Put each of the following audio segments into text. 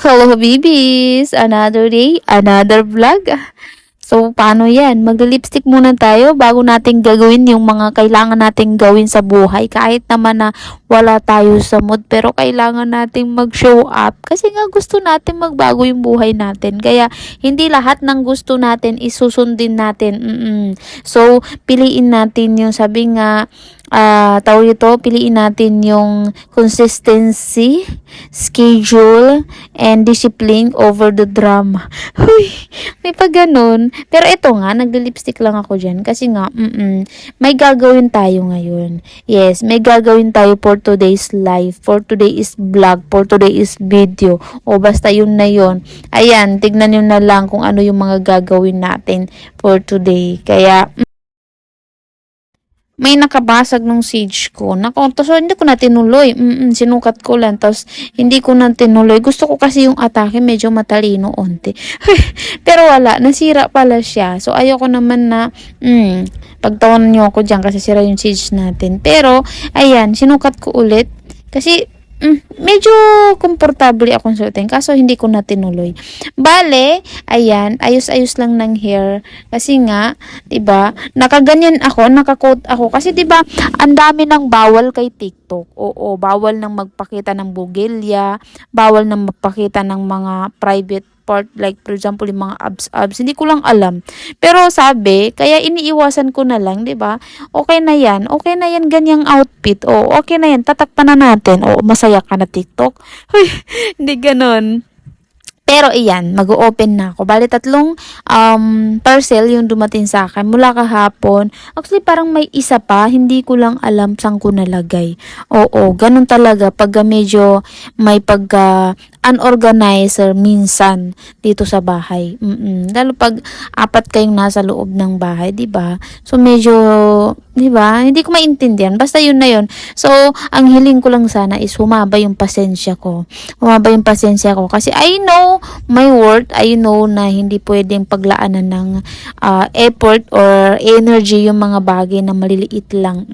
Hello, Habibis! Another day, another vlog. So, paano yan? Magli-lipstick muna tayo bago natin gagawin yung mga kailangan nating gawin sa buhay. Kahit naman na wala tayo sa mood, pero kailangan nating mag-show up. Kasi nga gusto natin magbago yung buhay natin. Kaya, hindi lahat ng gusto natin isusundin natin. So, piliin natin yung sabi nga, tawag ito, piliin natin yung consistency, schedule, and discipline over the drama. Huy, may pa ganun. Pero ito nga, nagli-lipstick lang ako dyan kasi nga, may gagawin tayo ngayon. Yes, may gagawin tayo for today's live, for today's vlog, for today's video. O basta yun na yun. Ayan, tignan nyo na lang kung ano yung mga gagawin natin for today. Kaya, may nakabasag nung sage ko. Nako, so hindi ko na tinuloy. Sinukat ko lang. Tapos, hindi ko na tinuloy. Gusto ko kasi yung atake medyo matalino onte. Pero wala. Nasira pala siya. So, ayoko naman na, pagtawanan nyo ako dyan kasi sira yung sage natin. Pero, ayan, sinukat ko ulit. Kasi, medyo komportable akong suotin kaso hindi ko na tinuloy. Bale, ayan, ayos-ayos lang ng hair kasi nga, 'di ba? Nakaganyan ako, naka-coat ako kasi 'di ba, ang dami ng bawal kay TikTok. Oo, bawal nang magpakita ng bugilya, bawal nang magpakita ng mga private part, like for example yung mga abs, hindi ko lang alam. Pero sabi, kaya iniiwasan ko na lang, 'di ba? Okay na 'yan. Okay na 'yan ganyang outfit. O okay na 'yan. Tatakpan na natin. O masaya ka na TikTok. Huy, hindi ganoon. Pero iyan, mag-open na ako. Bali, 3 parcel yung dumating sa akin mula kahapon. Actually, parang may isa pa. Hindi ko lang alam saan ko nalagay. Oo, ganun talaga. Pag medyo may unorganizer minsan dito sa bahay. Lalo pag 4 kayong nasa loob ng bahay, 'di ba? So medyo, 'di ba? Hindi ko maintindihan. Basta yun na yun. So, ang hiling ko lang sana is humaba yung pasensya ko. Humaba yung pasensya ko kasi I know my worth. I know na hindi pwedeng paglaanan ng effort or energy yung mga bagay na maliliit lang.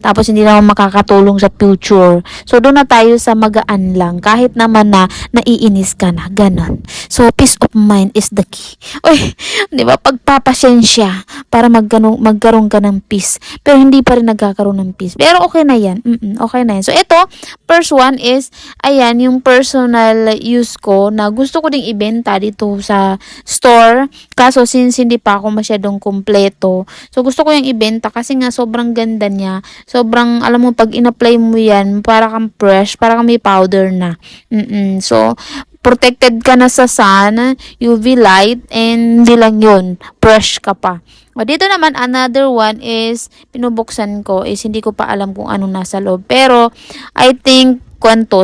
Tapos hindi naman makakatulong sa future. So, doon na tayo sa magaan lang. Kahit naman na naiinis ka na. Ganon. So, peace of mind is the key. Uy, di ba? Pagpapasensya para magkaroon ka ng peace. Pero hindi pa rin nagkakaroon ng peace. Pero okay na yan. Okay na yan. So, ito, first one is, ayan, yung personal use ko na gusto ko ding ibenta dito sa store. Kaso, since hindi pa ako masyadong kumpleto, so gusto ko yung ibenta kasi nga sobrang ganda niya. Sobrang, alam mo, pag in-apply mo yan, para kang fresh, para kang may powder na. So, protected ka na sa sun, UV light, and hindi lang yun, fresh ka pa. O, dito naman, another one is, pinubuksan ko, is hindi ko pa alam kung ano nasa loob. Pero, I think,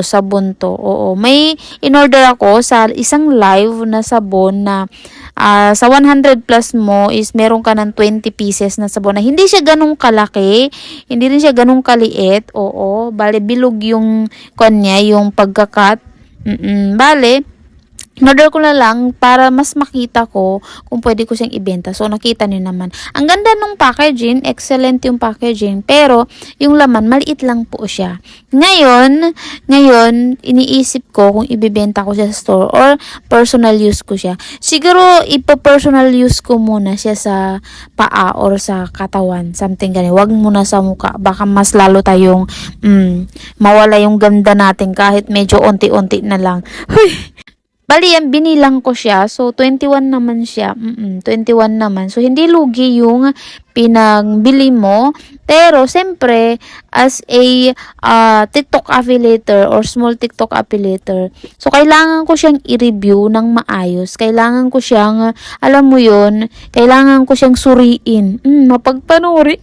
sabon to. Oo, may in-order ako sa isang live na sabon na sa 100 plus mo is meron ka ng 20 pieces na sabon na hindi siya ganung kalaki, hindi rin siya ganung kaliit. Oo, bale bilog yung kanya, yung pagkakat. Bale, in-order ko na lang para mas makita ko kung pwede ko siyang ibenta. So, nakita niyo naman. Ang ganda nung packaging, excellent yung packaging, pero yung laman, maliit lang po siya. Ngayon, iniisip ko kung ibibenta ko siya sa store or personal use ko siya. Siguro, ipa-personal use ko muna siya sa paa or sa katawan. Something ganyan. Wag muna sa mukha. Baka mas lalo tayong mawala yung ganda natin kahit medyo onti-onti na lang. Huy! Bali yan, binilang ko siya. So, 21 naman siya. 21 naman. So, hindi lugi yung pinagbili mo. Pero, siyempre, as a TikTok affiliator or small TikTok affiliator, so, kailangan ko siyang i-review ng maayos. Kailangan ko siyang, alam mo yun, kailangan ko siyang suriin. Mapagpanuri.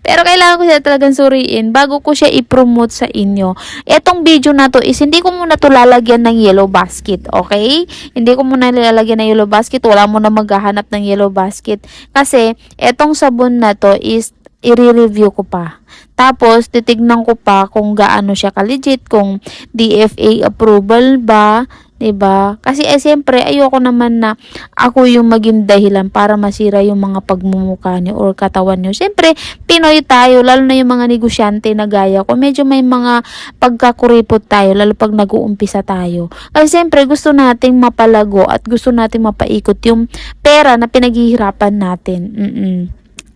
Pero, kailangan ko siya talagang suriin bago ko siya i-promote sa inyo. Etong video na to is, hindi ko muna to lalagyan ng yellow basket. Okay? Hindi ko muna lalagyan ng yellow basket. Wala mo na maghahanap ng yellow basket. Kasi, etong sabon na to is i-review ko pa. Tapos, titignan ko pa kung gaano siya ka-legit, kung DFA approval ba, 'di ba? Kasi siyempre ayoko naman na ako yung maging dahilan para masira yung mga pagmumukha niyo or katawan niyo. Siyempre, Pinoy tayo, lalo na yung mga negosyante na gaya ko. Medyo may mga pagkakuripot tayo, lalo pag nag-uumpisa tayo. Kasi siyempre, gusto nating mapalago at gusto nating mapaikot yung pera na pinaghihirapan natin.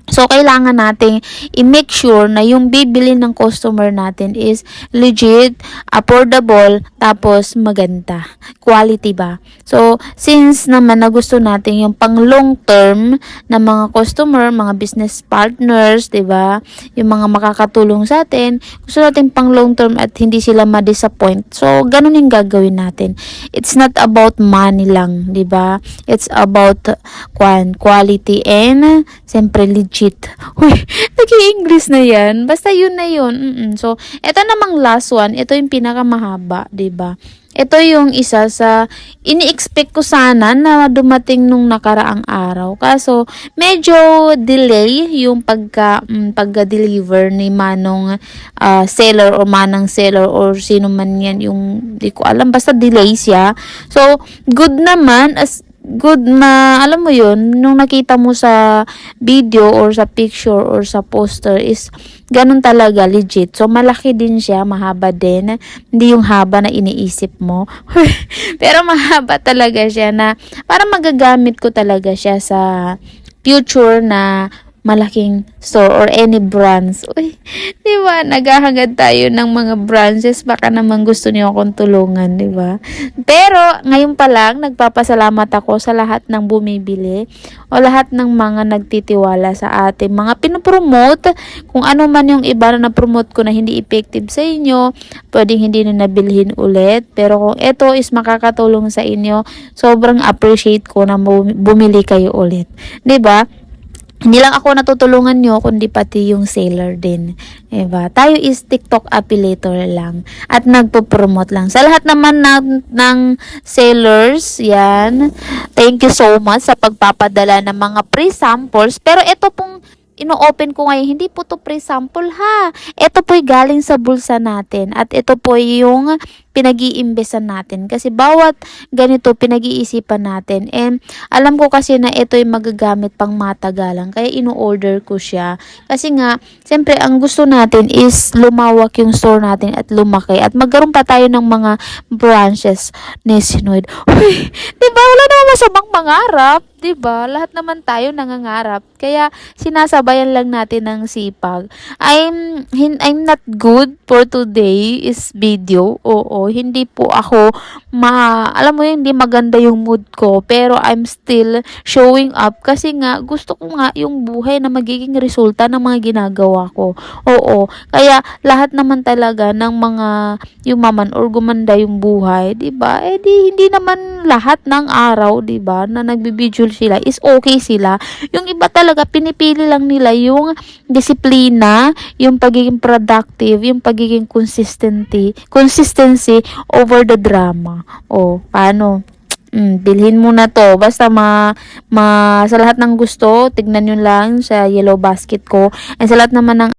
So, kailangan nating i-make sure na yung bibili ng customer natin is legit, affordable, tapos maganda. Quality ba? So, since naman na gusto natin yung pang long term na mga customer, mga business partners, 'di ba? Yung mga makakatulong sa atin, gusto natin pang long term at hindi sila ma-disappoint. So, ganun yung gagawin natin. It's not about money lang, 'di ba? It's about quality and siyempre legit. Uy, nag-i-English na yan. Basta yun na yun. So, ito namang last one. Ito yung pinakamahaba, 'di ba? Ito yung isa sa ini-expect ko sana na dumating nung nakaraang araw. Kaso, medyo delay yung pagka-deliver ni manong seller or manang seller or sino man yan. Yung, di ko alam. Basta delay siya. So, good naman good na, alam mo yun, nung nakita mo sa video or sa picture or sa poster is ganun talaga, legit. So, malaki din siya, mahaba din. Hindi yung haba na iniisip mo. Pero mahaba talaga siya na parang magagamit ko talaga siya sa future na malaking store or any brands. Uy, di ba? Naghahangad tayo ng mga branches. Baka naman gusto niyo akong tulungan, di ba? Pero, ngayon pa lang, nagpapasalamat ako sa lahat ng bumibili o lahat ng mga nagtitiwala sa ating mga pinopromote. Kung ano man yung iba na na-promote ko na hindi effective sa inyo, pwedeng hindi na nabilhin ulit. Pero kung ito is makakatulong sa inyo, sobrang appreciate ko na bumili kayo ulit. Di ba? Hindi lang ako natutulungan nyo, kundi pati yung seller din. Diba? Tayo is TikTok affiliator lang. At nagpo-promote lang. Sa lahat naman ng sellers, yan. Thank you so much sa pagpapadala ng mga pre-samples. Pero ito pong ino-open ko ngayon, hindi po to pre-sample ha. Ito po'y galing sa bulsa natin. At ito po yung pinag-iimbesan natin. Kasi bawat ganito pinag-iisipan natin. And alam ko kasi na ito yung magagamit pang matagalan. Kaya ino-order ko siya. Kasi nga, siyempre ang gusto natin is lumawak yung store natin at lumaki. At magkaroon pa tayo ng mga branches ni Sinoid. Uy, diba? Wala naman masamang mangarap. Diba? Lahat naman tayo nangangarap. Kaya sinasabayan lang natin ng sipag. I'm not good for today is video. Oo, hindi po ako alam mo yun, hindi maganda yung mood ko. Pero I'm still showing up kasi nga gusto ko nga yung buhay na magiging resulta ng mga ginagawa ko. Oo, kaya lahat naman talaga ng mga yumaman or gumanda yung buhay, 'di ba? Eh di hindi naman lahat ng araw, 'di ba, na nagbibideo sila is okay sila. Yung iba talaga pinipili lang nila yung disiplina, yung pagiging productive, yung pagiging consistency over the drama. O, paano? Bilhin mo na to. Basta sa lahat ng gusto, tignan nyo lang sa yellow basket ko. And sa lahat naman ng